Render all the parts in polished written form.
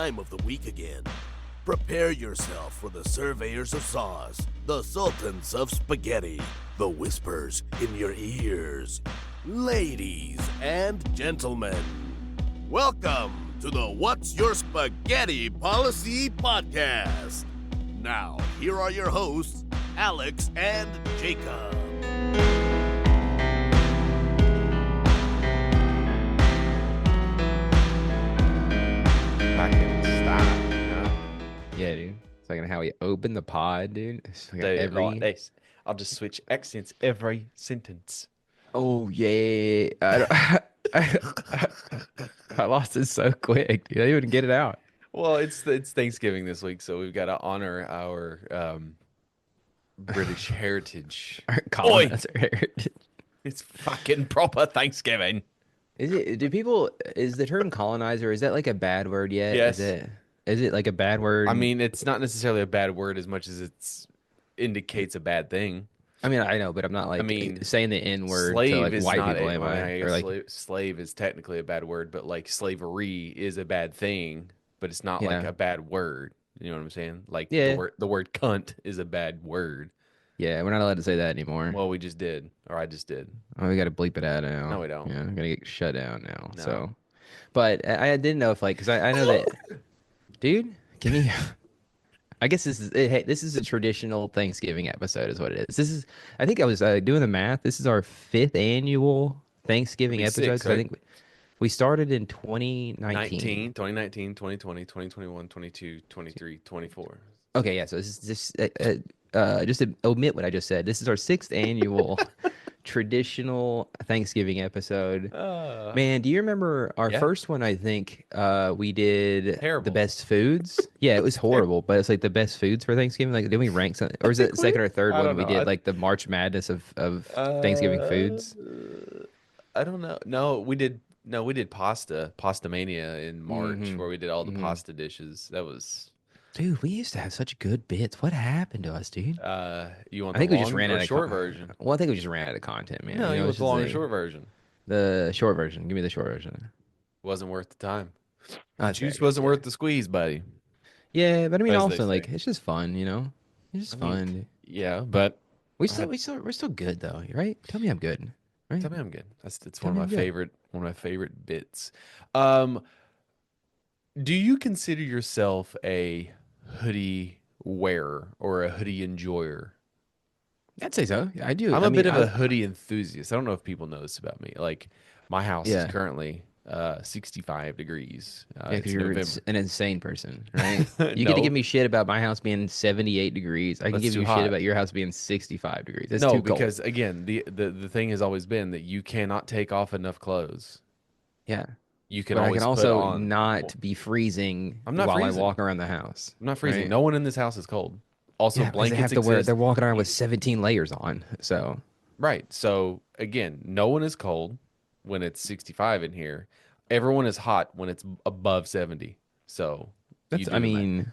time of the week again. Prepare yourself for the surveyors of sauce, the sultans of spaghetti, the whispers in your ears. Ladies and gentlemen, welcome to the What's Your Spaghetti Policy podcast. Now, here are your hosts, Alex and Jakub. Fucking stop, you know? Yeah, dude. It's like how we open the pod, dude. It's like I'll just switch accents every sentence. Oh yeah. I lost it so quick, dude. I didn't even get it out. Well, it's Thanksgiving this week, so we've got to honor our British heritage. Our colonizer heritage. It's fucking proper Thanksgiving. Is the term colonizer, is that like a bad word yet? Yes. Is it like a bad word? I mean, it's not necessarily a bad word as much as it indicates a bad thing. I mean, I know, but I'm not like saying the N word to like white people, am I? Or like slave is technically a bad word, but like slavery is a bad thing, but it's not like a bad word. You know what I'm saying? Like the word cunt is a bad word. Yeah, we're not allowed to say that anymore. Well, we just did, or I just did. Oh, we got to bleep it out now. No, we don't. Yeah, I'm gonna get shut down now. No. So, but I didn't know if like, because I know that, dude. Can you? I guess this is a traditional Thanksgiving episode, is what it is. This is, I think I was doing the math. This is our 5th annual Thanksgiving episode. Six, right? I think we started in 2019. 2019, 2020, 2021, 22, 23, 24. Okay, yeah. So this is just to omit what I just said. This is our 6th annual traditional Thanksgiving episode. Man, do you remember our first one? I think we did the best foods. Yeah, it was horrible, but it's like the best foods for Thanksgiving. Like, did we rank something, or is it second or third one we did like the March Madness of Thanksgiving foods? I don't know. No, we did Pasta Mania in March, where we did all the pasta dishes. That was. Dude, we used to have such good bits. What happened to us, dude? You want? I think we just ran out of short version. Well, I think we just ran out of content, man. No, you want the long or short version. The short version. Give me the short version. Wasn't worth the time. Oh, juice wasn't worth the squeeze, buddy. Yeah, but I mean, also like it's just fun, you know. It's just fun. Yeah, but we're still good though, right? Tell me I'm good. Right? Tell me I'm good. It's one of my favorite bits. Do you consider yourself a hoodie wearer or a hoodie enjoyer? I'd say so. I do. I'm a bit of a hoodie enthusiast. I don't know if people know this about me. Like, my house is currently 65 degrees. Yeah, because you're an insane person, right? You get to give me shit about my house being 78 degrees. I can give you shit about your house being 65 degrees. That's too cold. Because again, the thing has always been that you cannot take off enough clothes. Yeah. You can but always I can also put on, not be freezing while I walk around the house. I'm not freezing. Right? No one in this house is cold. Also, blankets exist. They're walking around with 17 layers on. So right. So again, no one is cold when it's 65 in here. Everyone is hot when it's above 70. So that's. I mean,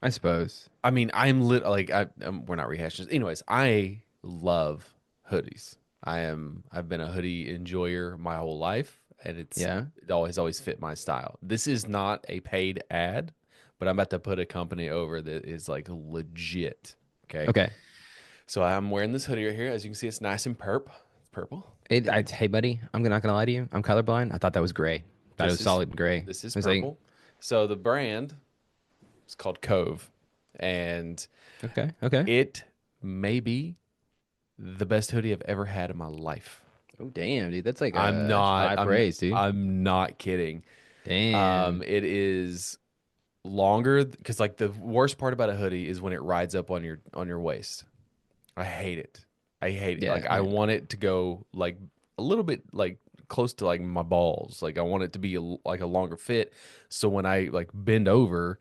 I suppose. I mean, we're not rehashing. Anyways, I love hoodies. I've been a hoodie enjoyer my whole life. And it always fit my style. This is not a paid ad, but I'm about to put a company over that is like legit. Okay. So I'm wearing this hoodie right here. As you can see, it's nice and purple. Hey, buddy, I'm not gonna lie to you. I'm colorblind. I thought that was gray. It was solid gray. This is purple. So the brand is called Cove, and okay, it may be the best hoodie I've ever had in my life. Oh damn, dude! That's like praise, dude. I'm not kidding. Damn. It is longer because like the worst part about a hoodie is when it rides up on your waist. I hate it. Yeah, like I want it to go like a little bit like close to like my balls. Like I want it to be like a longer fit. So when I like bend over,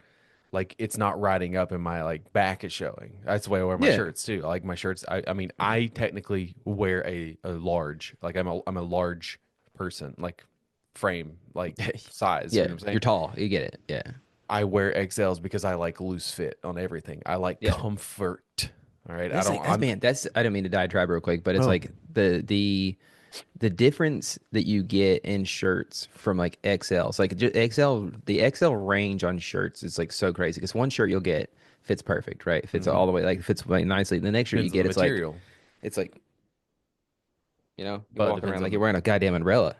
like it's not riding up and my like back is showing. That's the way I wear my shirts too. I like my shirts. I mean, I technically wear a large. Like I'm a large person, like frame, like size. Yeah, you know what I'm saying? You're tall. You get it. Yeah. I wear XLs because I like loose fit on everything. I like comfort. All right. I don't mean to diatribe real quick, but it's like the the difference that you get in shirts from like XL, so like XL, the XL range on shirts is like so crazy because one shirt you'll get fits perfect, right? Fits Hmm. all the way, like fits like nicely. The next shirt you Depends on the get, material. it's like, you're But walking depends around like on you're wearing a goddamn umbrella.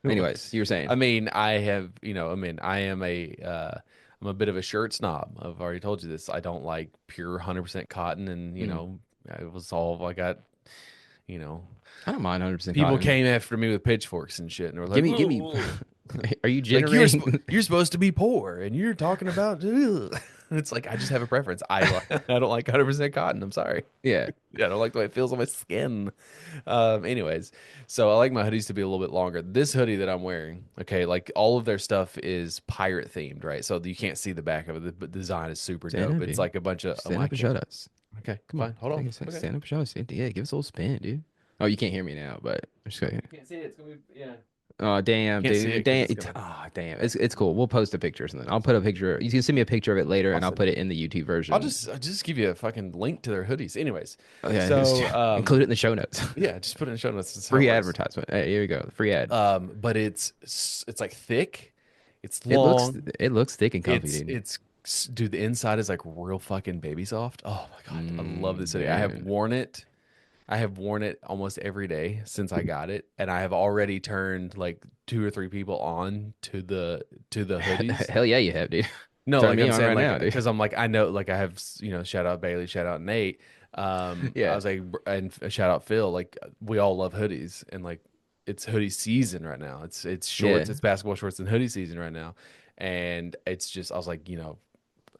Anyways, you were I saying. mean, I mean, I'm a bit of a shirt snob. I've already told you this. I don't like pure 100% cotton, and Mm. it was all I got. You know, I don't mind 100% people cotton. came after me with pitchforks and shit, and were like, Give me. "Whoa." Are you Like generating? you're supposed to be poor, and you're talking about. Ugh. It's like I just have a preference. I don't like 100% cotton. I'm sorry. Yeah. Yeah, I don't like the way it feels on my skin. Anyways, so I like my hoodies to be a little bit longer. This hoodie that I'm wearing, okay, like all of their stuff is pirate themed, right? So you can't see the back of it. The design is super Stand dope. up, It's dude. like a bunch of. Oh, Stand I up and can't. show us. Okay, Come on. fine. Hold on. Okay. Stand up and show us. Yeah, give us a little spin, dude. Oh, you can't hear me now, but I'm just going. Can't see it. It's gonna be yeah. Oh damn, Can't see dude! it because Damn! it's gonna. Oh damn! It's cool. We'll post a picture or something. I'll put a picture. You can send me a picture of it later, I'll and I'll send put it. it in the YouTube I'll version. just give you a fucking link to their hoodies. Anyways, Oh yeah, so include it in the show notes. yeah, just put it in the show notes. That's how it Free works. advertisement. Hey, here we go. Free ad. But it's like thick, it's It looks long, it looks thick and comfy, dude. it's dude, the inside is like real fucking baby soft. Oh my God, I love this hoodie. Dude. I have worn it almost every day since I got it, and I have already turned like two or three people on to the hoodies. Hell yeah, you have, dude. No, Turn like me I'm on saying, right like now, dude. because I'm like I know, like I have shout out Bailey, shout out Nate, I Yeah. was like, and shout out Phil. Like we all love hoodies, and like it's hoodie season right now. It's Yeah. shorts, it's basketball shorts and hoodie season right now, and it's just I was like,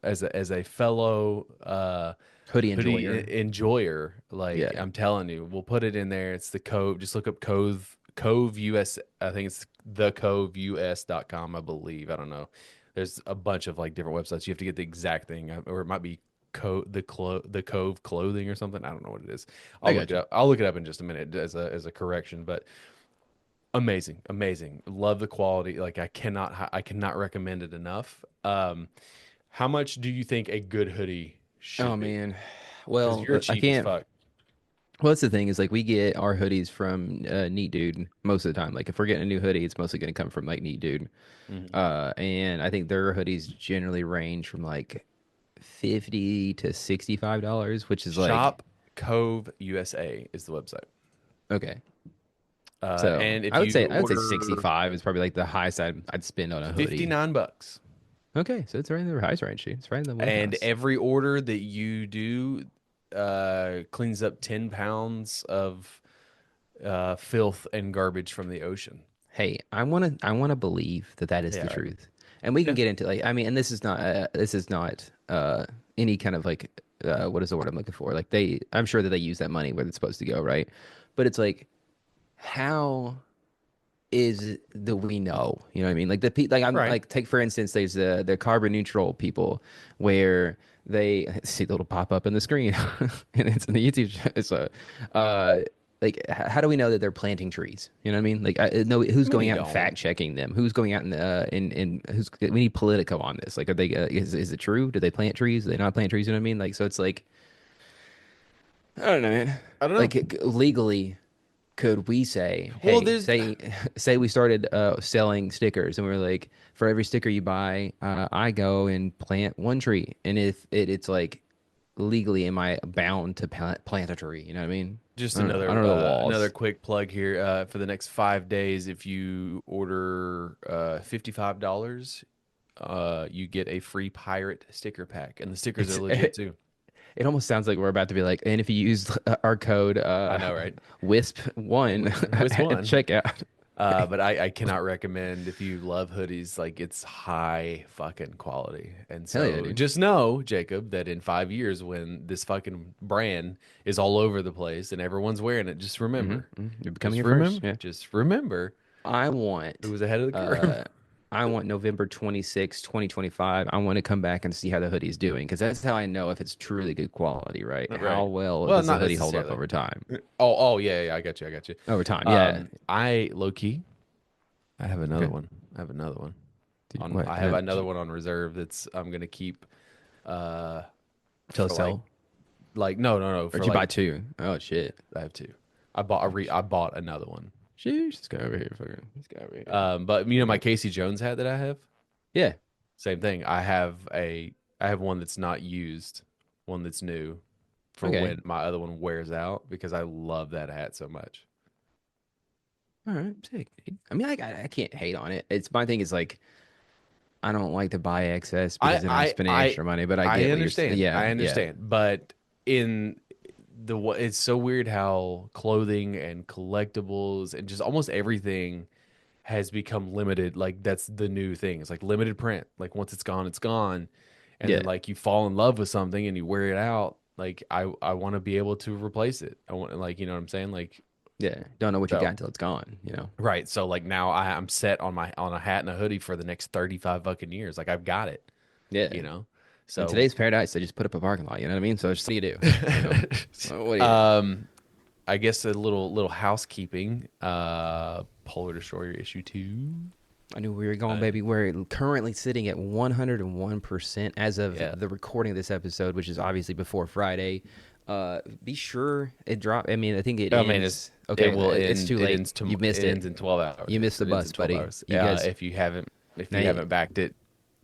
as a fellow Hoodie hoodie enjoyer. enjoyer, like Yeah. I'm telling you, we'll put it in there. It's the Cove. Just look up Cove US. I think it's thecoveus.com, I believe. I don't know. There's a bunch of like different websites. You have to get the exact thing, or it might be the Cove clothing or something. I don't know what it is. I I'll look got it you. up. I'll look it up in just a minute as a correction. But amazing, amazing. Love the quality. Like I cannot recommend it enough. How much do you think a good hoodie Oh should be? man. Because Well, you're I cheap as can't. fuck. Well, that's the thing is like we get our hoodies from Neat Dude most of the time. Like if we're getting a new hoodie, it's mostly going to come from like Neat Dude. Mhm. And I think their hoodies generally range from like 50 to $65, which is like Shop Cove USA is the website. okay. So And if I would say you 65 is probably like the highest I'd spend on a hoodie. 59 bucks. Okay, so it's right in the price range, dude. It's right in the And wheelhouse. every order that you do cleans up 10 pounds of filth and garbage from the ocean. Hey, I wanna believe that that is Yeah, the right. truth, and we can Yeah. get into like I mean, and this is not any kind of like what is the word I'm looking for? Like I'm sure that they use that money where it's supposed to go, right? But it's like how is the we know? You know what I mean? Like like I'm Right. like take for instance, there's the carbon neutral people where they see the little pop up in the screen, and it's in the YouTube. It's a like how do we know that they're planting trees? You know what I mean? Like no, who's I mean, going you out and don't. fact checking them? Who's going out and in who's we need Politico on this? Like are they is it true? Do they plant trees? Do they not plant trees? You know what I mean? Like so it's like I don't know, man. I don't Like know. legally could we say, Well, hey, there's say we started selling stickers and we are like, for every sticker you buy, I go and plant one tree, and if it's like legally, am I bound to plant a tree? You know what I mean? just I don't know. I don't know the another laws. quick plug here. For the next 5 days, if you order $55, you get a free pirate sticker pack, and the stickers are It's legit too. it almost sounds like we're about to be like, and if you use our code I know, right? WISP1 With at one. checkout. But I cannot recommend if you love hoodies, like it's high fucking quality. And Hell yeah, so dude. just know, Jacob, that in 5 years, when this fucking brand is all over the place and everyone's wearing it, You're becoming your first. Yeah. just remember I who want was ahead of the curve. uh I want November 26, 2025. I want to come back and see how the hoodie's doing because that's how I know if it's truly good quality, right? How Right. well Well, does the not hoodie hold up necessarily. over time? Yeah, yeah, I got you. I got you. Over time, yeah. I low key, I have another Okay. one. I have another one Dude, on. what? I have another one on reserve that's I'm gonna keep. Uh, Till for sell? like no Or for did you buy like two? Oh shit. I have two. I bought another one. Sheesh, this guy over here, fucking. This guy over here. But you know my Casey Jones hat that I have. Yeah. Same thing. I have one that's not used, one that's new, for Okay. when my other one wears out because I love that hat so much. All right. Sick. I mean, I can't hate on it. It's my thing is like I don't like to buy excess because then I'm spending extra money. But I get what you're saying. Yeah. I understand. But in it's so weird how clothing and collectibles and just almost everything has become limited. Like that's the new thing. It's like limited print. Like once it's gone, it's gone. And Yeah. then like you fall in love with something and you wear it out. Like I want to be able to replace it. I want like you know what I'm saying? Like Yeah. Don't know what you so got until it's gone. You know. right. So like now I'm set on a hat and a hoodie for the next 35 fucking years. Like I've got it. Yeah. You know. In So today's paradise, they just put up a parking lot. You know what I mean? So it's what do you do? You know? What do you do? I guess a little housekeeping. Polar Destroyer issue 2. I knew we were going, baby. We're currently sitting at 101% as of the recording of this episode, which is obviously before Friday. Be sure it dropped. I mean, I think it ends. Okay, it will it's end, too late. It ends You missed it it. ends in 12 hours. You missed the It ends bus, in 12 buddy. hours. You guys, if you haven't Now backed it,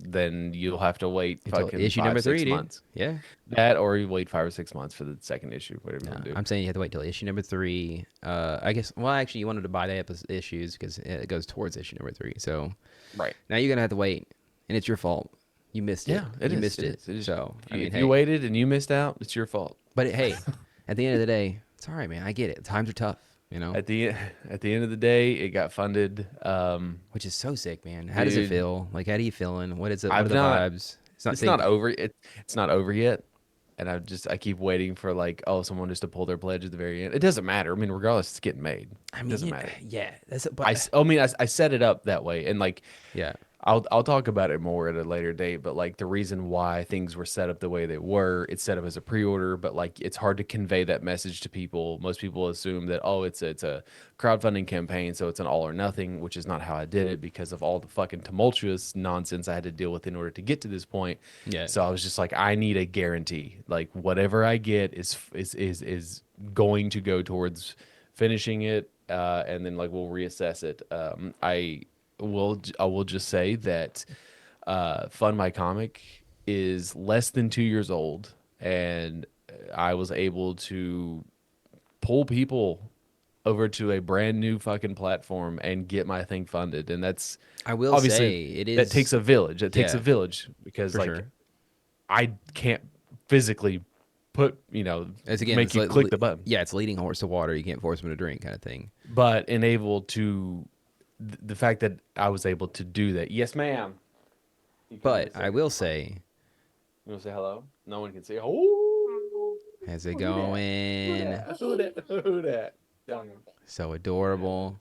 then you'll have to wait until fucking issue 5, number 6 3, dude. months. Yeah. That or you wait 5 or 6 months for the second issue, whatever you want to do. I'm saying you have to wait till issue number 3. I guess. Well, actually, you wanted to buy the issues because it goes towards issue number 3. So Right. now you're gonna have to wait, and it's your fault. You missed it. Yeah, You missed it. So I mean, if hey. you waited and you missed out, it's your fault. But hey, at the end of the day, it's all right, man. I get it. Times are tough, you know. At the end of the day, it got funded. Which is so sick, man. How does it Dude. feel? Like, how do you feeling? What is it? What I've are the not- vibes? It's not over. It's not over yet, and I keep waiting for like someone just to pull their pledge at the very end. It doesn't matter. I mean, regardless, it's getting made. I mean, It doesn't matter. Yeah, that's. But I set it up that way, and like yeah, I'll talk about it more at a later date, but like the reason why things were set up the way they were, it's set up as a pre-order, but like it's hard to convey that message to people. Most people assume that it's a crowdfunding campaign, so it's an all or nothing, which is not how I did it because of all the fucking tumultuous nonsense I had to deal with in order to get to this point. Yeah. So I was just like, I need a guarantee. Like whatever I get is going to go towards finishing it, and then like we'll reassess it. I will just say that Fund My Comic is less than 2 years old, and I was able to pull people over to a brand new fucking platform and get my thing funded. And that's I will say it is that takes a village. It takes a Yeah. village because For like sure. I can't physically make it's you click the button. Yeah, it's leading a horse to water. You can't force him to drink, kind of thing. But the fact that I was able to do that. Yes, ma'am. But I will say, You want to say hello? No one can see. Oh, how's it going? Who that? So adorable.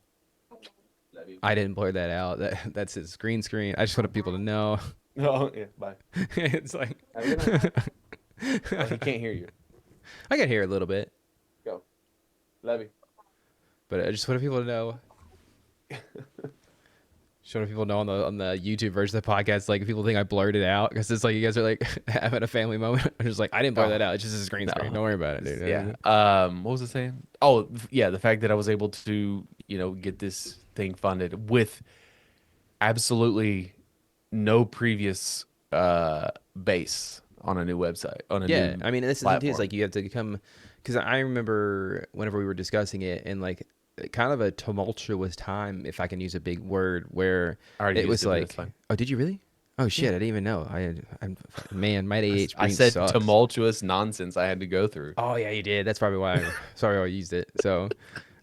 Love you. I didn't blur that out. That's his green screen. I just wanted people to know. Oh, yeah. Bye. It's like Have a good night. Oh, he can't hear you. I can hear a little bit, Go. Love you. but I just wanted people to know. Just wanted people to know on the YouTube version of the podcast, like if people think I blurred it out because it's like you guys are like having a family moment. I'm just like I didn't blur that out. It's just his green screen. Don't worry about it, dude. Yeah. What was I saying? Oh, yeah. The fact that I was able to, get this thing funded with absolutely no previous base on a new website on a new I mean, this is the thing too. It's platform. like you have to come because I remember whenever we were discussing it and like kind of a tumultuous time, if I can use a big word, where I already it was used it, but like, it's fine. oh, did you really? Oh shit, I didn't even know. Man, my ADHD I said sucks. tumultuous nonsense I had to go through. Oh yeah, you did. That's probably why. Sorry, I used it. So,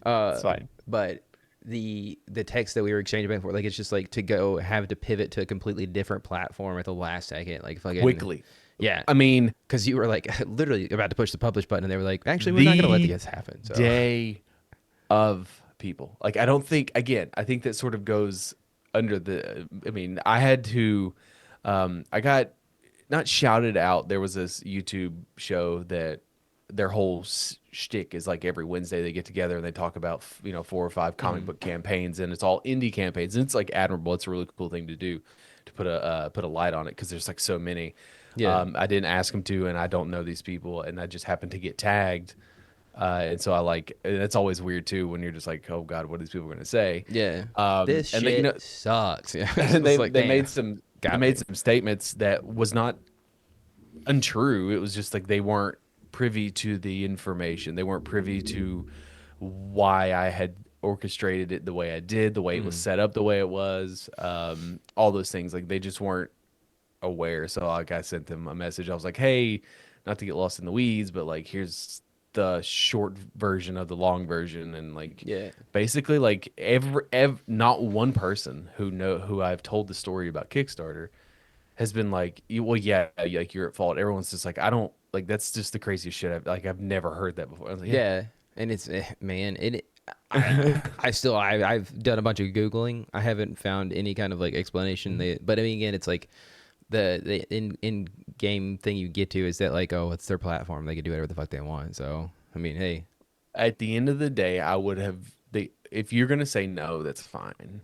It's fine. But the text that we were exchanging back and forth, like it's just like to have to pivot to a completely different platform at the last second, like fucking Quickly. Yeah, I mean, because you were like literally about to push the publish button, and they were like, "Actually, we're not going to let this happen." So. day of people. Like, I don't think, again, I think that sort of goes under I had to, I got not shouted out. There was this YouTube show that their whole shtick is like every Wednesday they get together and they talk about, 4 or 5 comic book campaigns, and it's all indie campaigns. And it's like admirable. It's a really cool thing to do, to put a light on it, because there's like so many. Yeah. I didn't ask them to, and I don't know these people, and I just happened to get tagged And so that's always weird too when you're just like, oh God, what are these people going to say? Yeah. This And they, shit sucks. Yeah. It's and just like, they damn. made some Got me. statements that was not untrue. It was just like they weren't privy to the information. They weren't privy to why I had orchestrated it the way I did, the way it was set up, the way it was, all those things. Like they just weren't aware. So like I sent them a message. I was like, hey, not to get lost in the weeds, but like here's the short version of the long version, and like Yeah. basically like not one person who I've told the story about Kickstarter has been like, well, yeah, like you're at fault. Everyone's just like, I don't like that's just the craziest shit. I've never heard that before. I was like, yeah, Yeah. And it's man, I've done a bunch of googling. I haven't found any kind of like explanation. But I mean, again, it's like the in game thing you get to is that like, oh, it's their platform. They can do whatever the fuck they want. So I mean, hey, at the end of the day, if you're gonna say no, that's fine.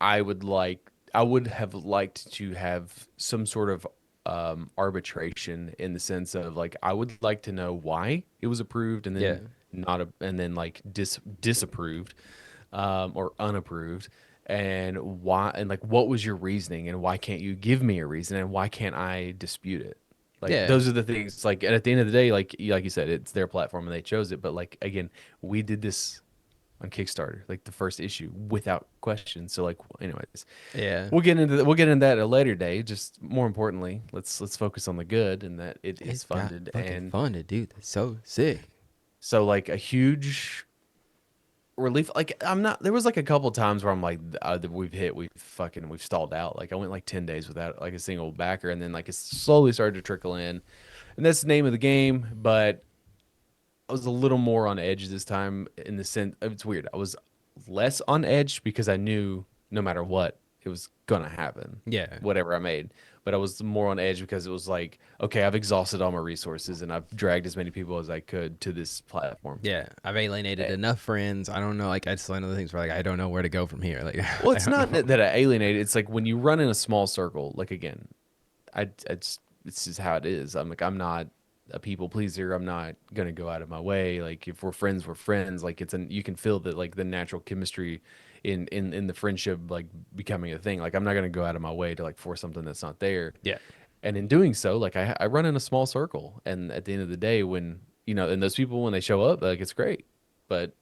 I would have liked to have some sort of arbitration in the sense of like I would like to know why it was approved and then yeah, and then like disapproved or unapproved, and why, and like what was your reasoning, and why can't you give me a reason, and why can't I dispute it? Like yeah. those are the things. Like, and at the end of the day, like you said, it's their platform and they chose it. But like again, we did this on Kickstarter, like the first issue, without question. So like, anyways, Yeah. we'll get into that at a later day. Just more importantly, let's focus on the good and that it is It's got funded. fucking And funded, dude. That's so sick. so like a huge relief. Like I'm not. There was like a couple times where I'm like, we've stalled out. Like I went like 10 days without like a single backer, and then like it slowly started to trickle in, and that's the name of the game. But I was a little more on edge this time in the sense. It's weird. I was less on edge because I knew no matter what it was gonna happen. Yeah. Whatever I made. But I was more on edge because it was like, okay, I've exhausted all my resources and I've dragged as many people as I could to this platform. Yeah. I've alienated enough friends. I don't know. Like, it's one of the things where, like, I don't know where to go from here. Like, Well, I it's don't not know. that I alienated. It's like when you run in a small circle. Like again, I just this is how it is. I'm not a people pleaser. I'm not gonna go out of my way. Like if we're friends, we're friends. Like you can feel that like the natural chemistry in the friendship like becoming a thing. Like I'm not gonna go out of my way to like force something that's not there. Yeah. And in doing so, like I run in a small circle. And at the end of the day, when and those people when they show up, like it's great. But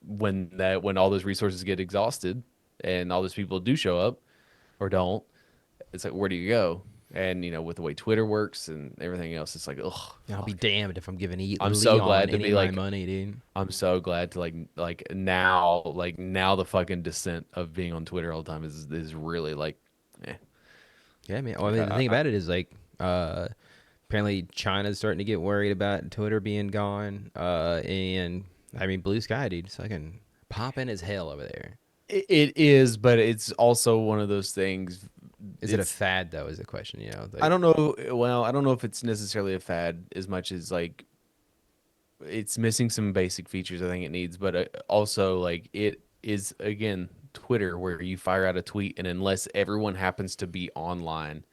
when all those resources get exhausted and all those people do show up or don't, it's like where do you go? And with the way Twitter works and everything else, it's like ugh. I'll be damned if I'm giving I'm so Leon glad to any be of my like money, dude. I'm so glad to like now the fucking descent of being on Twitter all the time is really like, eh. Yeah, man. Well, I mean, the thing about it is like, apparently China's starting to get worried about Twitter being gone. And I mean, Blue Sky, dude, it's fucking popping as hell over there. It is, but it's also one of those things. Is it a fad though? Is the question, I don't know. Well, I don't know if it's necessarily a fad as much as like it's missing some basic features I think it needs, but also like it is again Twitter where you fire out a tweet and unless everyone happens to be online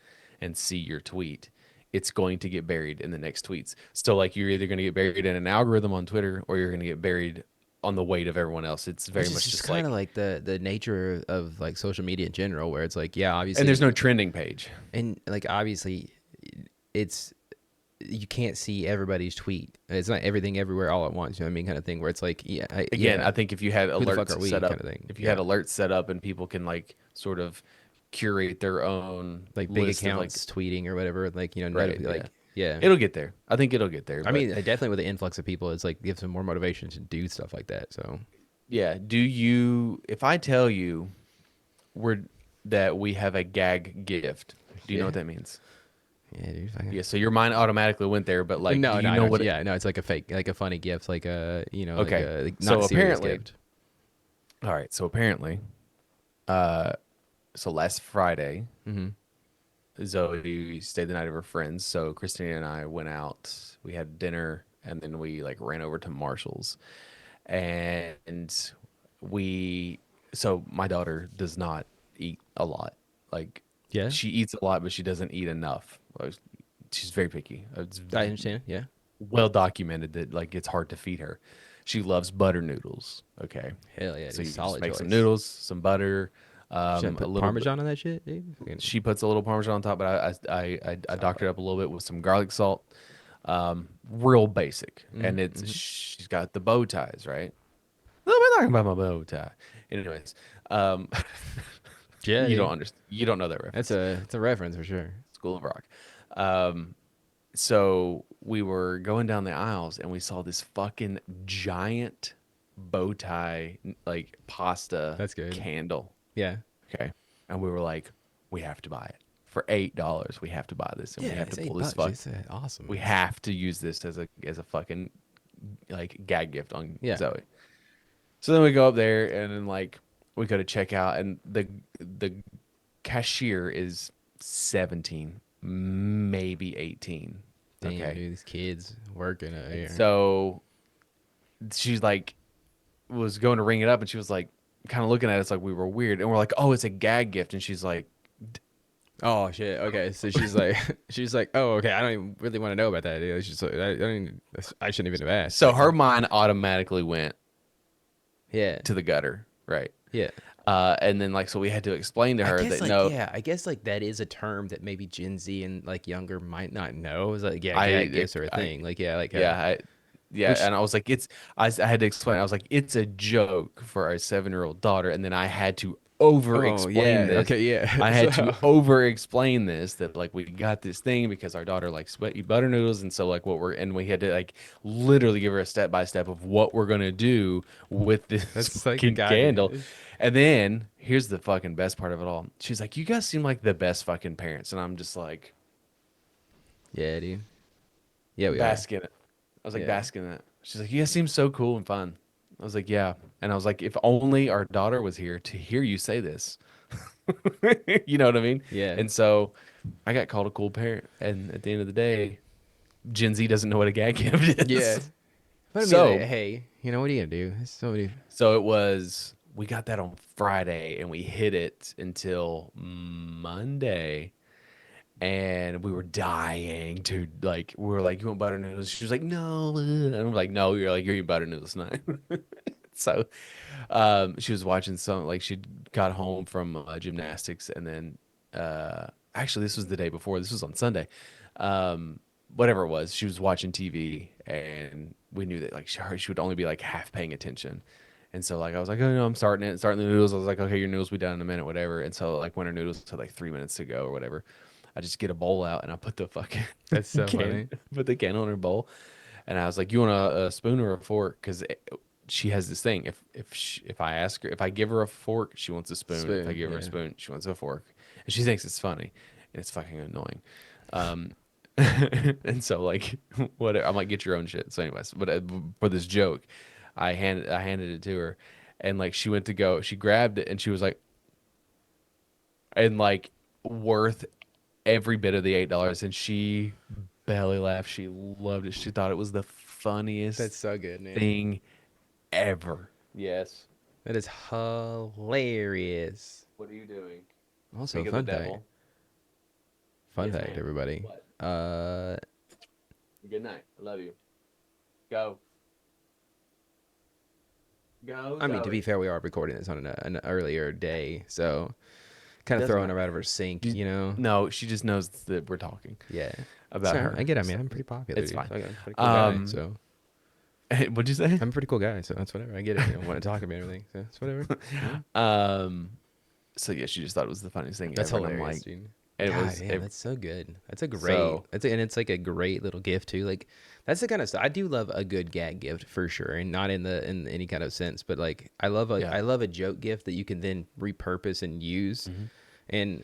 and see your tweet, it's going to get buried in the next tweets. So like you're either going to get buried in an algorithm on Twitter or you're going to get buried on the weight of everyone else. It's very Which is much just just kind of like, like the nature of like social media in general, where it's like, yeah, obviously, and there's no trending page. and like obviously, it's you can't see everybody's tweet. It's not everything everywhere all at once. You know what I mean? Kind of thing where it's like, yeah, Again, yeah, I think if you had who the fuck are alerts we set up, kind of thing. if you Yeah. had alerts set up and people can like sort of curate their own Like big list of, accounts tweeting or whatever, like right, notably, like yeah. it'll get there. I think it'll get there. I But mean, definitely with the influx of people, it's like gives them more motivation to do stuff like that. So yeah, if I tell you that we have a gag gift, do you know Yeah. what that means? yeah, dude. Fucking... Yeah, so your mind automatically went there, but like, no, do no, you I know know what? yeah, no, it's like a fake, like a funny gift, like a Okay, like a like so not serious apparently, gift. all right, so apparently, uh, so last Friday, Mm-hmm. Zoe stayed the night of her friends. So Christina and I went out. We had dinner, and then we like ran over to Marshall's, and we. So my daughter does not eat a lot. Like Yeah, she eats a lot, but she doesn't eat enough. She's very picky. I understand. Yeah, well documented that like it's hard to feed her. She loves butter noodles. Okay, Hell yeah, so dude, you just solid make some choice. noodles, some butter, Should I a put little bit. Parmesan on that shit, dude? She puts a little Parmesan on top, but I doctored it up a little bit with some garlic salt. Real basic, and it's Mm-hmm. she's got the bow ties, right? What am I talking about my bow tie? Anyways, um, Yeah, you don't dude. understand. You don't know that reference. It's a reference for sure. School of Rock. Um, so we were going down the aisles and we saw this fucking giant bow tie like pasta That's good. candle. Yeah. Okay. And we were like, we have to buy it. For $8, we have to buy this and we Yeah, have to it's pull eight this bucks. fuck. It's awesome. We have to use this as a fucking like gag gift on Yeah. Zoe. So then we go up there and then like we go to check out and the cashier is 17, maybe 18. Damn, Okay. dude, these kids working out here. So she's like was going to ring it up and she was like kind of looking at us like we were weird and we're like, "Oh, it's a gag gift." And she's like, Oh shit. Okay, so she's like, she's like, oh okay, I don't even really want to know about that. Dude. She's like, I don't even, I shouldn't even have asked. so Like, her mind automatically went yeah, to the gutter, right? yeah. And then like so we had to explain to her that like, no, yeah, I guess like that is a term that maybe Gen Z and like younger might not know. It's like, yeah, I gag gifts are a I thing. Like, yeah, like, yeah, yeah, which, and I was like, I had to explain. I was like, it's a joke for our 7-year-old daughter, and then I had to over oh explain yeah, this. okay, yeah. I had So, to over explain this that like we got this thing because our daughter likes sweaty butter noodles, and so like we had to like literally give her a step by step of what we're gonna do with this that's like a fucking gag. candle. And then here's the fucking best part of it all. She's like, "You guys seem like the best fucking parents," and I'm just like, Yeah, dude. Yeah, we are. bask in it. I was like, Yeah. bask in it. She's like, you guys seem so cool and fun. I was like, yeah. And I was like, if only our daughter was here to hear you say this. You know what I mean? Yeah. And so I got called a cool parent. And at the end of the day, Gen Z doesn't know what a gag gift Yeah. is. But I mean, So, hey, you know what are you gonna do? There's so many. so it was, we got that on Friday and we hit it until Monday. And we were dying to like we were like, you want butter noodles? She was like, no, and I'm like, no, you're eating butter noodles tonight. So she was watching some like she got home from gymnastics and then actually this was the day before, this was on Sunday, whatever it was, she was watching TV and we knew that like she would only be like half paying attention. And so like I was like, oh no, I'm starting the noodles. I was like, okay, your noodles will be done in a minute, whatever. And so like when her noodles had like 3 minutes to go or whatever, I just get a bowl out and I put the fucking That's so funny. put the can on her bowl, and I was like, "You want a spoon or a fork?" Because she has this thing. If I ask her, if I give her a fork, she wants a spoon. If I Spoon, give her a yeah. spoon, she wants a fork, and she thinks it's funny, and it's fucking annoying. Um, and so like, what I'm like, get your own shit. So, anyways, but for this joke, I handed it to her, and like she went to go, she grabbed it, and she was like, and like worth every bit of the $8 and she belly laughed. She loved it. She thought it was the funniest That's so good, man. thing ever. Yes. That is hilarious. What are you doing? Also, Speak of fun the fact. devil. Fun Yes, fact, ma'am. everybody. What? Uh, Good night. I love you. Go. Go. I mean, to Zoe. be fair, we are recording this on an earlier day, so kind of Doesn't throwing her matter. out of her sync, You- you know? No, she just knows that we're talking Yeah. about Sorry, her. I get it. I mean, I'm pretty popular. It's dude. fine. So I'm a pretty cool guy, Um, so What'd you say? I'm a pretty cool guy, so that's whatever. I get it. You know, want to talk about everything, so it's whatever. So yeah, she just thought it was the funniest thing That's ever. And hilarious, I'm like, dude. it God, was. damn, that's so good. That's a great. So- And it's like a great little gift too. Like that's the kind of stuff I do love a good gag gift for sure, and not in any kind of sense, but like I love Yeah. I love a joke gift that you can then repurpose and use. Mm-hmm. And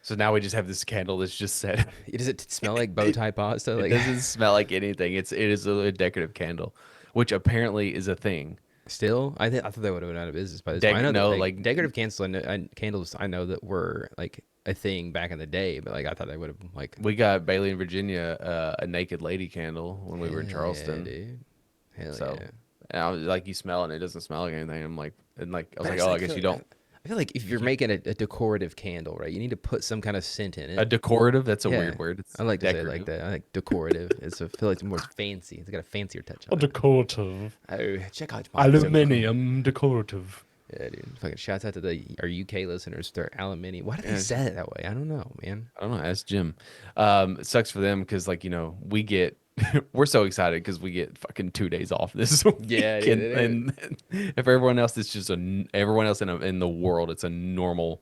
So now we just have this candle that's just set. does it smell like bow tie pasta? It Like doesn't smell like anything. It is a decorative candle, which apparently is a thing. still, I thought they would have been out of business by this point. I know No, that, like- decorative candles. I know that were like a thing back in the day, but like I thought they would have like. We got Bailey in Virginia a naked lady candle when we were in Hell Charleston. yeah, dude. Hell So, yeah. and I was like, you smell it, and it doesn't smell like anything. I'm like, and like I was But like, it's oh, I like guess the- you don't. I I feel like if you're making a decorative candle, right, you need to put some kind of scent in it. A decorative? That's a Yeah. weird word. It's I like to say it decorative. like that. I like decorative. I feel like it's more fancy. It's got a fancier touch on it. decorative. Oh, check out my Aluminium decorative. Yeah, dude. Fucking shouts out to our UK listeners. They're aluminium. Why did they say it that way? I don't know, man. I don't know. Ask Jim. It sucks for them because, like, we get we're so excited because we get fucking 2 days off this week. Yeah, dude, and if everyone else is just everyone else in the world, it's a normal.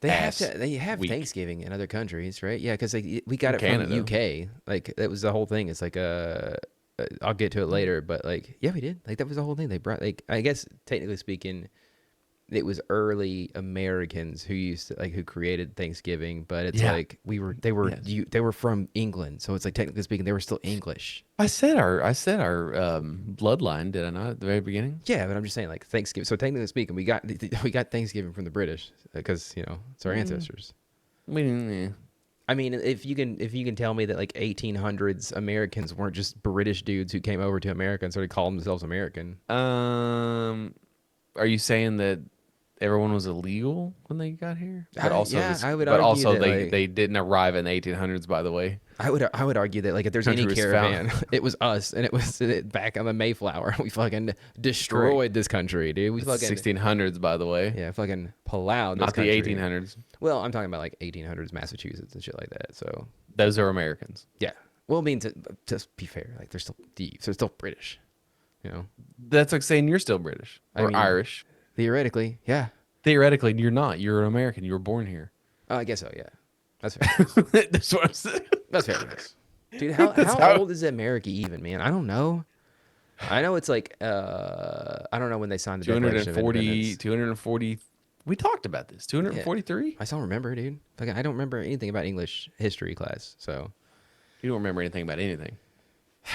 They have week. Thanksgiving in other countries, right? Yeah, because we got it Canada. from UK. Like that was the whole thing. It's like I'll get to it later, but like yeah, we did. Like that was the whole thing. They brought like I guess technically speaking, it was early Americans who used to who created Thanksgiving, but it's like they were from England, so it's like technically speaking they were still English. I said our bloodline, did I not at the very beginning? Yeah, but I'm just saying like Thanksgiving. So technically speaking, we got Thanksgiving from the British because it's our ancestors. I mean, if you can tell me that like 1800s Americans weren't just British dudes who came over to America and started calling themselves American. Are you saying that everyone was illegal when they got here? But also, I would argue that, they didn't arrive in the 1800s. By the way, I would argue that like if there's any caravan, it was us, and it was back on the Mayflower. We fucking destroyed this country, dude. We fucking 1600s, by the way. Yeah, fucking plowed this not country. The 1800s. Well, I'm talking about like 1800s Massachusetts and shit like that. So those are Americans. Yeah. Well, I mean to be fair, like they're still thieves. They're still British. That's like saying you're still British or Irish. Theoretically, yeah. Theoretically, you're not. You're an American. You were born here. Oh, I guess so. Yeah, that's fair. That's what I'm saying. That's fair. Dude, how old is America even, man? I don't know. I know it's like I don't know when they signed the Declaration of Independence. 240. We talked about this. 243. Yeah. I still remember, dude. Like I don't remember anything about English history class, so you don't remember anything about anything.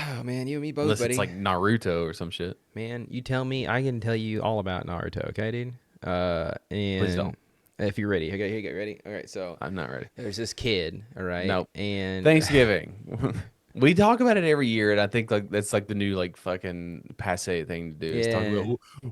Oh man, you and me both, Unless buddy. It's like Naruto or some shit. Man, you tell me, I can tell you all about Naruto, okay, dude? And Please don't. If you're ready, okay, get ready. All right, so I'm not ready. there's this kid, all right? Nope. And Thanksgiving. We talk about it every year, and I think like that's like the new like fucking passe thing to do. Yeah. Is talk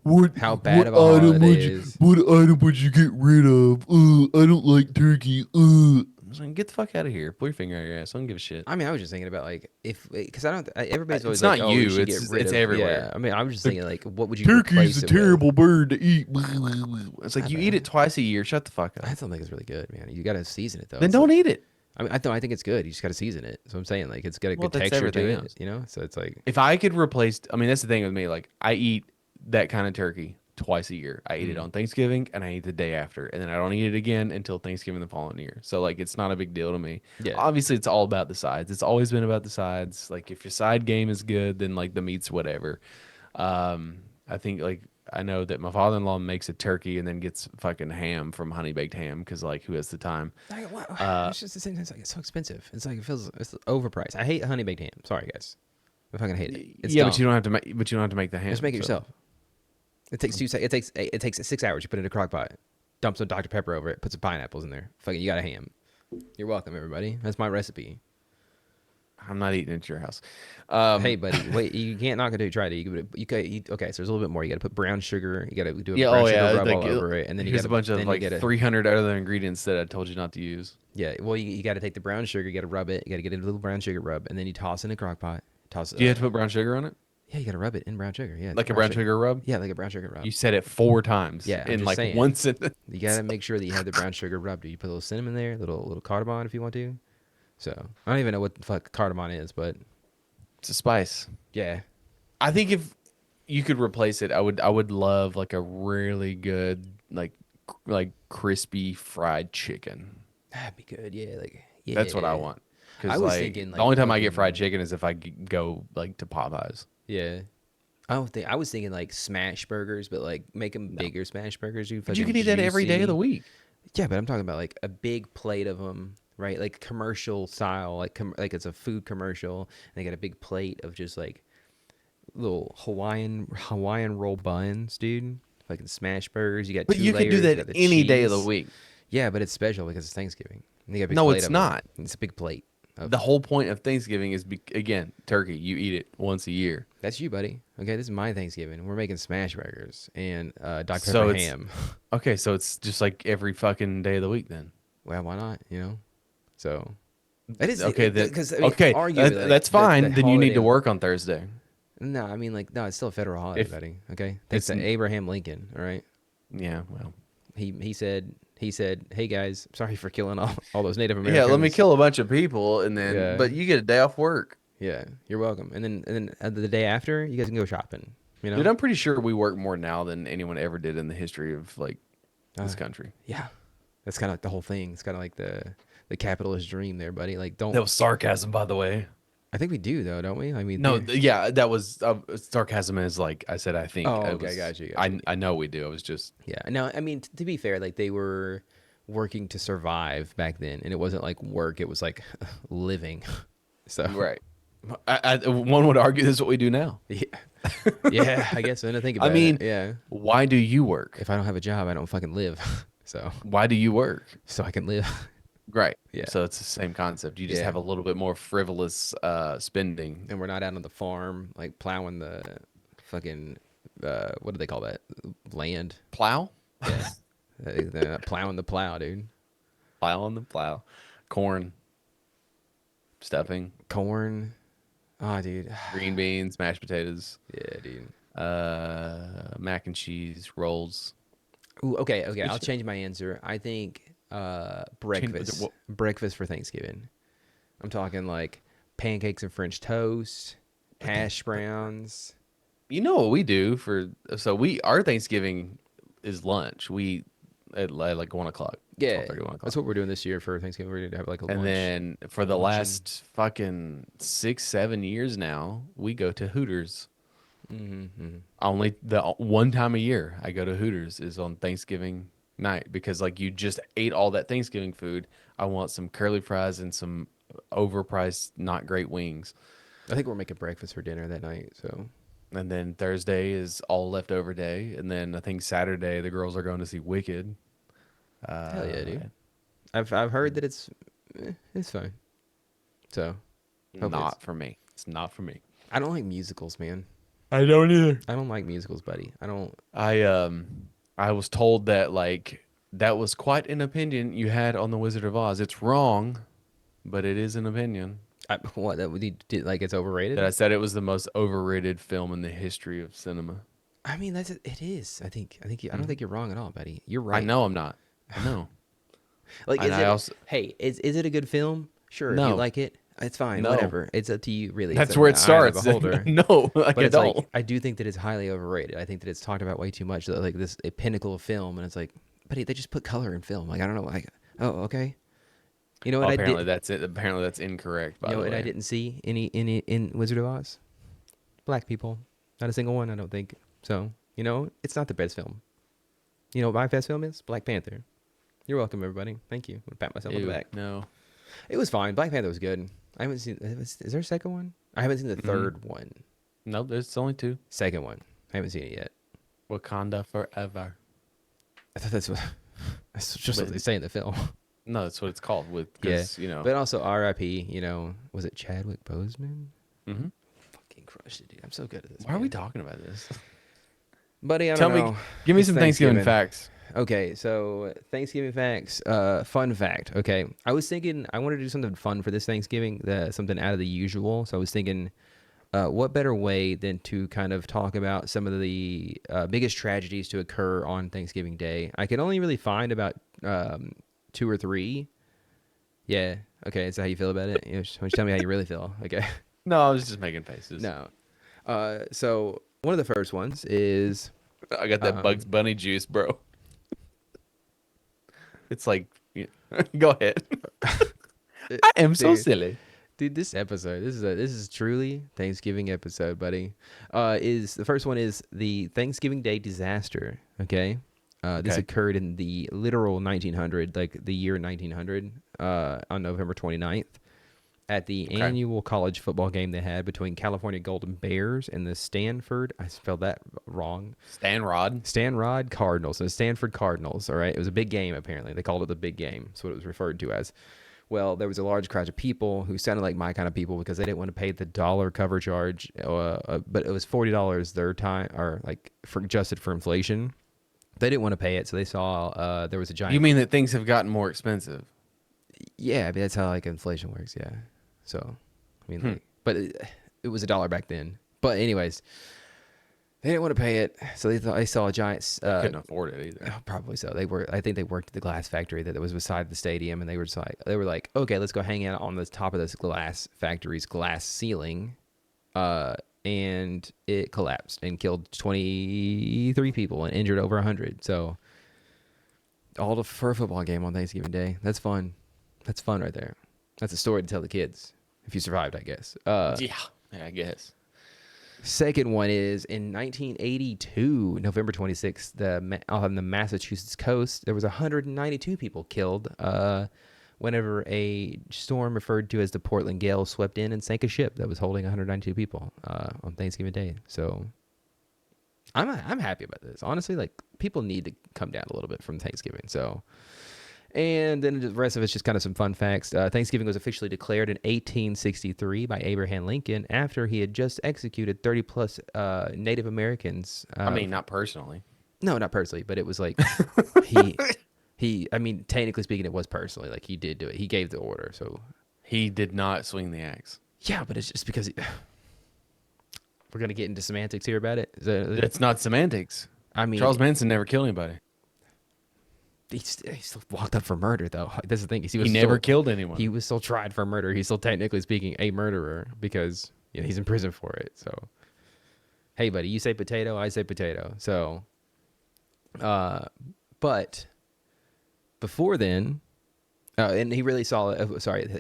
about how bad of a holiday it is. What item would you get rid of? I don't like turkey. I was like, get the fuck out of here. Pull your finger out your ass. I don't give a shit. I mean, I was just thinking about like because everybody's always it's like, not oh, you. we should It's get rid it's of. everywhere. Yeah, I mean, I was just thinking like, what would you? Turkey's a terrible with? bird to eat. It's like you eat it twice a year. Shut the fuck up. I don't think it's really good, man. You got to season it though. Then don't eat it. I mean, I think it's good. You just got to season it. So I'm saying like it's got a good texture to it. So it's like if I could replace. I mean, that's the thing with me. Like I eat that kind of turkey twice a year. I eat it on Thanksgiving and I eat the day after, and then I don't eat it again until Thanksgiving the following year. So like it's not a big deal to me. Yeah. Obviously, it's all about the sides. It's always been about the sides. Like if your side game is good, then like the meat's whatever. I think like I know that my father-in-law makes a turkey and then gets fucking ham from Honey Baked Ham because like who has the time? It's just the same thing. It's like it's so expensive. It's like it's overpriced. I hate Honey Baked Ham. Sorry guys, I fucking hate it. It's dumb. But you don't have to make. But you don't have to make the ham. Just make it yourself. It takes 2 seconds. It takes 6 hours. You put it in a crock pot, dump some Dr. Pepper over it, put some pineapples in there. Fucking, you got a ham. You're welcome, everybody. That's my recipe. I'm not eating at your house. Hey, buddy, wait. You can't knock it till you try it. Okay, so there's a little bit more. You got to put brown sugar. You got to do a brown sugar rub all over it, and then you got a bunch of like 300 other ingredients that I told you not to use. Yeah, well, you got to take the brown sugar. You got to rub it. You got to get a little brown sugar rub, and then you toss it in a crock pot. Do you have to put brown sugar on it? Yeah, you got to rub it in brown sugar. Yeah, like a brown sugar rub. Yeah, like a brown suger rub. You said it 4 times. Yeah, in like saying. 1 sentence. You got to make sure that you have the brown sugar rub. You put a little cinnamon there, little cardamom if you want to. So I don't even know what the fuck cardamom is, but it's a spice. Yeah, I think if you could replace it, I would love like a really good like crispy fried chicken. That'd be good. Yeah, yeah. That's what I want. I was thinking the only time I get fried chicken is if I go like to Popeyes. Yeah. I was thinking like smash burgers, but like make them bigger smash burgers. But you can eat that every day of the week. Yeah, but I'm talking about like a big plate of them, right? Like commercial style, like it's a food commercial. And they got a big plate of just like little Hawaiian roll buns, dude. Fucking smash burgers. You got but two you layers, could do that any day of the week. Yeah, but it's special because it's Thanksgiving. No, it's not. It's a big plate. The whole point of Thanksgiving is, again, turkey. You eat it once a year. That's you, buddy. Okay, this is my Thanksgiving. We're making smash burgers and Dr. So Pepper it's ham. okay. So it's just like every fucking day of the week then. Well, why not? You know, so it is Okay. because I mean, Okay. arguably, like, that's fine. the Then you need to holiday- work on Thursday. No, I mean, like, no, it's still a federal holiday, buddy. Okay, it's Abraham Lincoln. All right. Yeah. Well. He said, hey guys, sorry for killing all those Native Americans. Yeah. Let me kill a bunch of people, and then Yeah. but you get a day off work. Yeah, you're welcome. And then the day after, you guys can go shopping. You know. Dude, I'm pretty sure we work more now than anyone ever did in the history of like this country. Yeah, that's kind of like the whole thing. It's kind of like the capitalist dream, there, buddy. Like, don't. That was sarcasm, by the way. I think we do though, don't we? I mean, No, yeah, that was sarcasm. Is like I said. I think. Oh, okay, got you. I know we do. I was just. Yeah. No, I mean, to be fair, like they were working to survive back then, and it wasn't like work; it was like living. So Right. One would argue this is what we do now. yeah, yeah. I guess. And I think about mean, it, yeah. Why do you work? If I don't have a job, I don't fucking live. So Why do you work? I can live. Right. Yeah. So it's the same concept. You just Yeah. have a little bit more frivolous spending. And we're not out on the farm, like plowing the fucking what do they call that? Land. Plow? Yeah. They're not plowing the plow, dude. Plow on the plow. Corn. Stuffing. Corn. Oh, dude. Green beans. Mashed potatoes. Yeah, dude. Mac and cheese. Rolls. Ooh, okay. I'll change my answer. I think breakfast. Breakfast for Thanksgiving. I'm talking like pancakes and French toast, hash browns. You know what we do our Thanksgiving is lunch. We at like 1 o'clock. Yeah, 12:30, 1 o'clock. that's what we're doing this year for Thanksgiving. We're gonna have like a lunch. And then for the last fucking 6-7 years now, we go to Hooters. Mm-hmm. Only the one time a year I go to Hooters is on Thanksgiving night because like you just ate all that Thanksgiving food. I want some curly fries and some overpriced, not great wings. I think we're making breakfast for dinner that night. So. And then Thursday is all leftover day. And then I think Saturday the girls are going to see Wicked. Hell yeah, dude. I've heard that it's fine. So. Not for me. It's not for me. I don't like musicals, man. I don't either. I don't like musicals, buddy. I don't. I was told that like that was quite an opinion you had on the Wizard of Oz. It's wrong, but it is an opinion. What that you did, like it's overrated? That I said it was the most overrated film in the history of cinema. I mean, it is. I don't think you're wrong at all, buddy. You're right. I know I'm not. I know. Like, And is it a good film? Sure. No. If you like it, it's fine. No. Whatever. It's up to you, really. That's It's where in it the eye of the starts. beholder. No, like But I it's don't. like, I do think that it's highly overrated. I think that it's talked about way too much. That like this a pinnacle of film, and it's like, buddy, they just put color in film. Like I don't know. Like, oh, okay. You know what apparently I did? that's it. Apparently that's incorrect. By You know the what way, I didn't see any in Wizard of Oz? Black people. Not a single one, I don't think. So, you know, it's not the best film. You know what my best film is? Black Panther. You're welcome, everybody. Thank you. I'm gonna pat myself on the back. No, It was fine. Black Panther was good. I haven't seen. Is there a second one? I haven't seen the third one. no, there's only 2. Second one. I haven't seen it yet. Wakanda forever. I thought that's just what they say in the film. No, that's what it's called. Yeah, You know. But also R.I.P. You know, was it Chadwick Boseman? Mm-hmm. Fucking crushed it, dude. I'm so good at this. Why are we man. talking about this? Buddy, I Tell don't me, know. give me It's some Thanksgiving facts. Okay, so Thanksgiving facts. Fun fact. Okay, I was thinking I wanted to do something fun for this Thanksgiving, something out of the usual. So I was thinking, what better way than to kind of talk about some of the biggest tragedies to occur on Thanksgiving Day? I could only really find about 2 or 3. Yeah. Okay. Is that how you feel about it? You know, just, why don't you tell me how you really feel? Okay. No, I was just making faces. No. So one of the first ones is I got that Bugs Bunny juice, bro. It's like, go ahead. I am so silly. Dude, this episode, this is truly Thanksgiving episode, buddy. Is the first one is the Thanksgiving Day disaster. Okay. This occurred in the literal 1900, like the year 1900, on November 29th, at the annual college football game they had between California Golden Bears and the Stanford. I spelled that wrong. Stanrod Cardinals. The Stanford Cardinals. All right. It was a big game, apparently. They called it the big game. That's what it was referred to as. Well, there was a large crowd of people who sounded like my kind of people because they didn't want to pay the dollar cover charge, but it was $40 their time, or like for adjusted for inflation. They didn't want to pay it, so they saw there was a giant. You mean that things have gotten more expensive? Yeah, I mean, that's how like inflation works. Yeah, so I mean, but it was $1 back then. But anyways, they didn't want to pay it, so they thought they saw a giant. They couldn't afford it either. Probably so. I think they worked at the glass factory that was beside the stadium, and they were like, okay, let's go hang out on the top of this glass factory's glass ceiling, and it collapsed and killed 23 people and injured over 100. So, all for a football game on Thanksgiving Day. That's fun. That's fun right there. That's a story to tell the kids if you survived, I guess. Yeah, I guess. Second one is in 1982, November 26th, on the Massachusetts coast, there was 192 people killed whenever a storm referred to as the Portland Gale swept in and sank a ship that was holding 192 people on Thanksgiving Day. So I'm happy about this. Honestly, like people need to come down a little bit from Thanksgiving. So. And then the rest of it's just kind of some fun facts. Thanksgiving was officially declared in 1863 by Abraham Lincoln after he had just executed 30 plus Native Americans. I mean, not personally. No, not personally, but it was like I mean, technically speaking, it was personally. Like he did do it. He gave the order. So he did not swing the axe. Yeah, but it's just because we're gonna get into semantics here about it. It's not semantics. I mean, Charles Manson never killed anybody. He still walked up for murder, though. That's the thing. He never killed anyone. He was still tried for murder. He's still technically speaking a murderer because he's in prison for it. So, hey, buddy, you say potato, I say potato. So, but before then, and he really saw.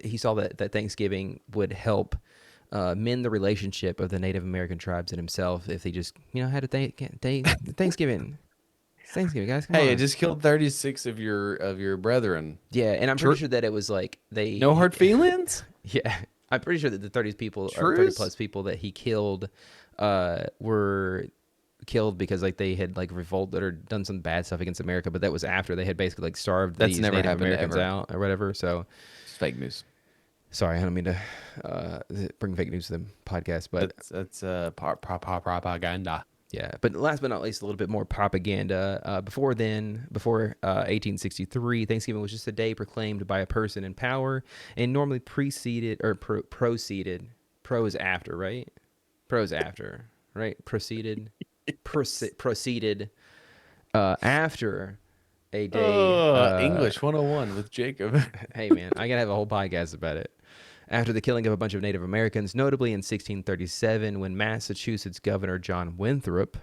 He saw that Thanksgiving would help mend the relationship of the Native American tribes and himself if they just had a Thanksgiving. Thanksgiving, guys. Come on. I just killed 36 of your brethren. Yeah, and I'm pretty sure that it was like they no hard feelings. Yeah, I'm pretty sure that the 30 people or 30 plus people that he killed were killed because like they had like revolted or done some bad stuff against America, but that was after they had basically like starved these Native Americans out or whatever. So it's fake news. Sorry, I don't mean to bring fake news to the podcast, but that's propaganda. Yeah, but last but not least, a little bit more propaganda. Before 1863, Thanksgiving was just a day proclaimed by a person in power and normally preceded or proceeded. Pro is after, right? Pro is after, right? Proceeded after a day. English 101 with Jakub. Hey, man, I got to have a whole podcast about it. After the killing of a bunch of Native Americans, notably in 1637 when Massachusetts Governor John Winthrop...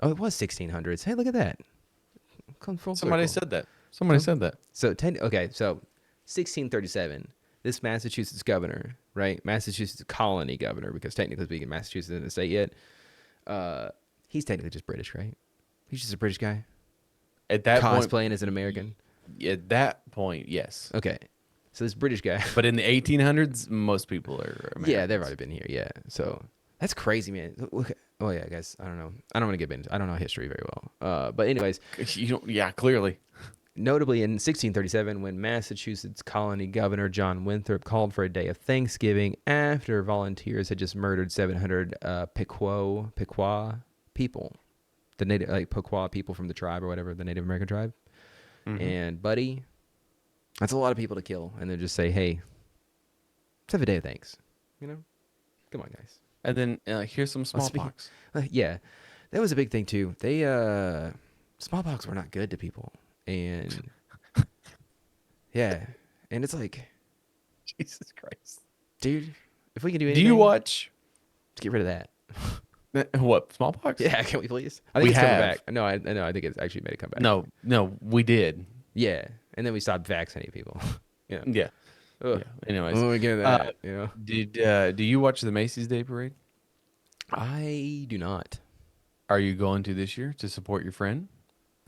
Oh, it was 1600s. Hey, look at that. Somebody said that. Said that. So 1637, this Massachusetts governor, right? Massachusetts colony governor, because technically speaking, Massachusetts isn't a state yet. He's technically just British, right? He's just a British guy. At that point, cosplaying as an American. At that point, yes. Okay. So this British guy. But in the 1800s, most people are Americans. Yeah, they've already been here. Yeah. So that's crazy, man. Oh, yeah, guys. I don't know. I don't want to get into I don't know history very well. But anyways. Yeah, clearly. Notably in 1637, when Massachusetts colony governor John Winthrop called for a day of Thanksgiving after volunteers had just murdered 700 Pequot people. The native, like Pequot people from the tribe or whatever, the Native American tribe. Mm-hmm. And buddy, that's a lot of people to kill, and then just say, "Hey, let's have a day of thanks." Come on, guys. And then here's some smallpox. Yeah, that was a big thing too. They smallpox were not good to people, and yeah, and it's like, Jesus Christ, dude, if we can do anything, do you watch? Let's get rid of that. What, smallpox? Yeah, can we please? I think it's coming back. No, I think it's actually made a comeback. No, we did. Yeah, and then we stopped vaccinating people. Yeah. Anyways, when we get that, do you watch the Macy's Day Parade? I do not. Are you going to this year to support your friend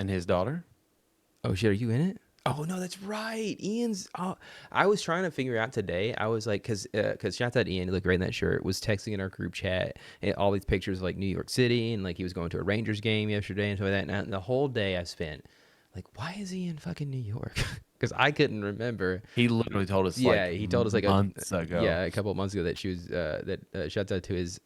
and his daughter? Oh shit, are you in it? Oh no, that's right. Ian's. Oh, I was trying to figure out today. I was like, because shout out to Ian, he looked great in that shirt. Was texting in our group chat and all these pictures of, like New York City and like he was going to a Rangers game yesterday and stuff like that. And the whole day I spent like, why is he in fucking New York? Because I couldn't remember. He literally told us Yeah, like he told us like months ago. a couple of months ago that she was shouts out to his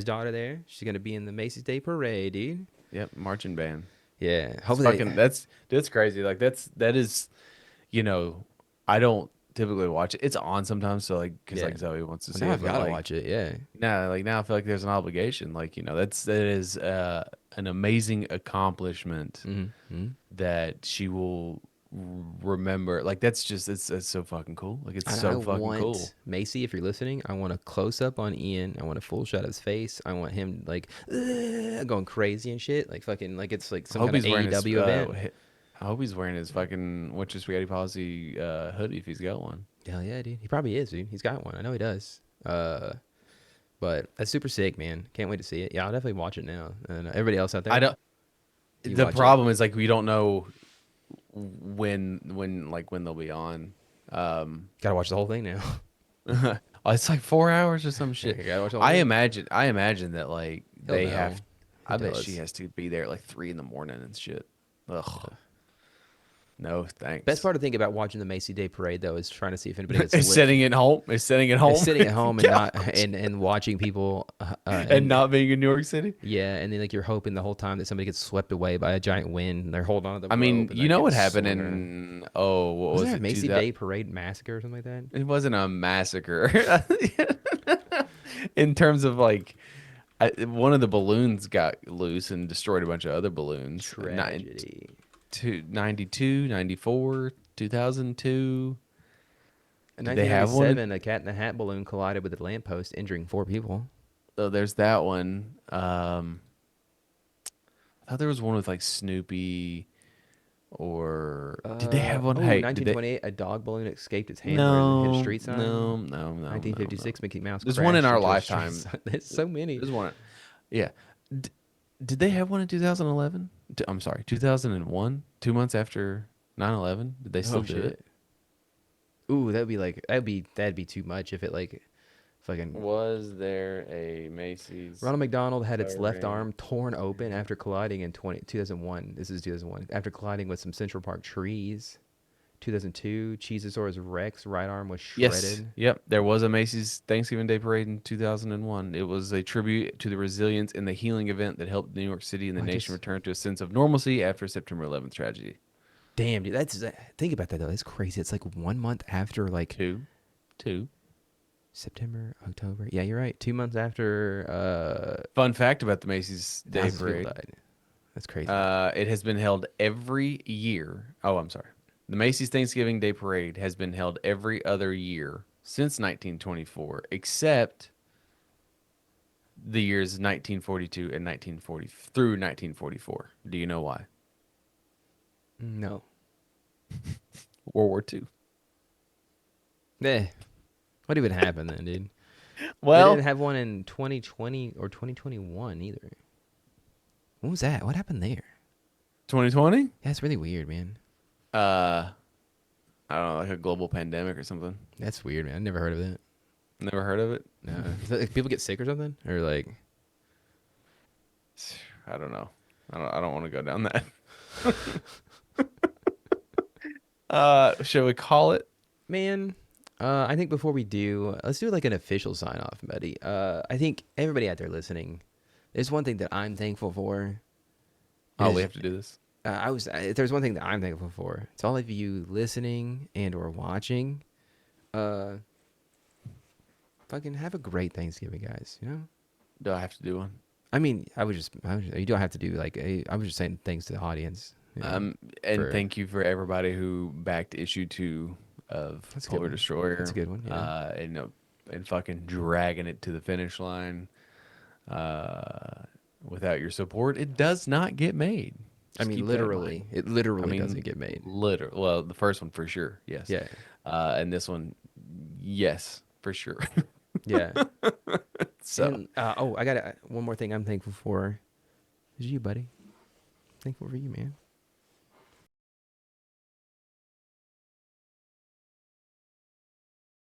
daughter there. She's gonna be in the Macy's Day Parade, dude. Yep, marching band. Yeah, It's hopefully. fucking that's crazy. Like that is, you know, I don't typically watch it. It's on sometimes, so like because Yeah. like Zoe wants to Well, see now it, I've but got to like watch it. Yeah. now I feel like there's an obligation. Like that is an amazing accomplishment Mm-hmm. that she will remember. Like that's so fucking cool. Like it's I so fucking cool. want Macy, if you're listening, I want a close up on Ian. I want a full shot of his face. I want him like going crazy and shit, like fucking like it's like I some hope kind of he's wearing his AEW event. I hope he's wearing his fucking What's Your Spaghetti Policy hoodie if he's got one. Hell yeah, dude. He probably is, dude. He's got one. I know he does. But that's super sick, man. Can't wait to see it. Yeah, I'll definitely watch it now. And everybody else out there, I don't. you The watch problem is like we don't know when they'll be on. Gotta watch the whole thing now. It's like 4 hours or some Yeah, shit. you gotta watch the whole thing. I imagine that like He'll they know. have. I He'll bet tell she us. has to be there at like 3 a.m. and shit. Ugh. No thanks. Best part to think about watching the Macy Day Parade though is trying to see if anybody gets is lit. sitting at home. Is sitting at home. Sitting at home and Couch. not and watching people and not being in New York City. yeah, and then like you're hoping the whole time that somebody gets swept away by a giant wind and they're holding on to the I rope. mean, And you they're know what getting happened swung around. in what Was was there a it? Macy Day Parade massacre or something like that? It wasn't a massacre. In terms of like, one of the balloons got loose and destroyed a bunch of other balloons. Tragedy. 92, 94, 2002. In Did they have one? 1997, a Cat in the Hat balloon collided with a lamppost, injuring 4 people. Oh, there's that one. I thought there was one with like Snoopy, or did they have one? Hey, did they? 1928, a dog balloon escaped its handler and hit a street sign. No. 1956, Mickey Mouse There's crashed one in our into a street lifetime. sign. There's so many. There's one. Yeah. Did they have one in 2011? I'm sorry, 2001. 2 months after 9/11. Did they still do it? Ooh, that'd be too much if it like fucking. Was there a Macy's? Ronald McDonald had its left Sorry. arm torn open after colliding in 2001. This is 2001. After colliding with some Central Park trees. 2002, Cheezosaurus Rex right arm was shredded. Yes. Yep. There was a Macy's Thanksgiving Day Parade in 2001. It was a tribute to the resilience and the healing event that helped New York City and the nation return to a sense of normalcy after September 11th tragedy. Damn, dude, think about that though. That's crazy. It's like 1 month after like Two. September, October. Yeah, you're right. 2 months after Fun fact about the Macy's Day thousands of people Parade. died. That's crazy. It has been held every year. Oh, I'm sorry. The Macy's Thanksgiving Day Parade has been held every other year since 1924, except the years 1942 and 1940 through 1944. Do you know why? No. World War II. What even happened then, dude? Well, They didn't have one in 2020 or 2021 either. What was that? What happened there? 2020? That's really weird, man. I don't know, like a global pandemic or something. That's weird, man. I never heard of that. Never heard of it? No. Is that, like, people get sick or something? Or like I don't know. I don't want to go down that. Shall we call it? Man, I think before we do, let's do like an official sign off, buddy. I think everybody out there listening, there's one thing that I'm thankful for. Oh, we have to do this. If there's one thing that I'm thankful for, it's all of you listening and or watching. Fucking have a great Thanksgiving, guys. You know. Do I have to do one? I mean, you don't have to do like I was just saying thanks to the audience. You know, Thank you for everybody who backed issue 2 of Polar Destroyer. That's a good one. Yeah. And fucking dragging it to the finish line. Without your support, it does not get made. I mean, literally, it literally doesn't get made. Well, the first one for sure, yes. Yeah. And this one, yes, for sure. Yeah. So, And, I got one more thing I'm thankful for. Is you, buddy. Thankful for you, man.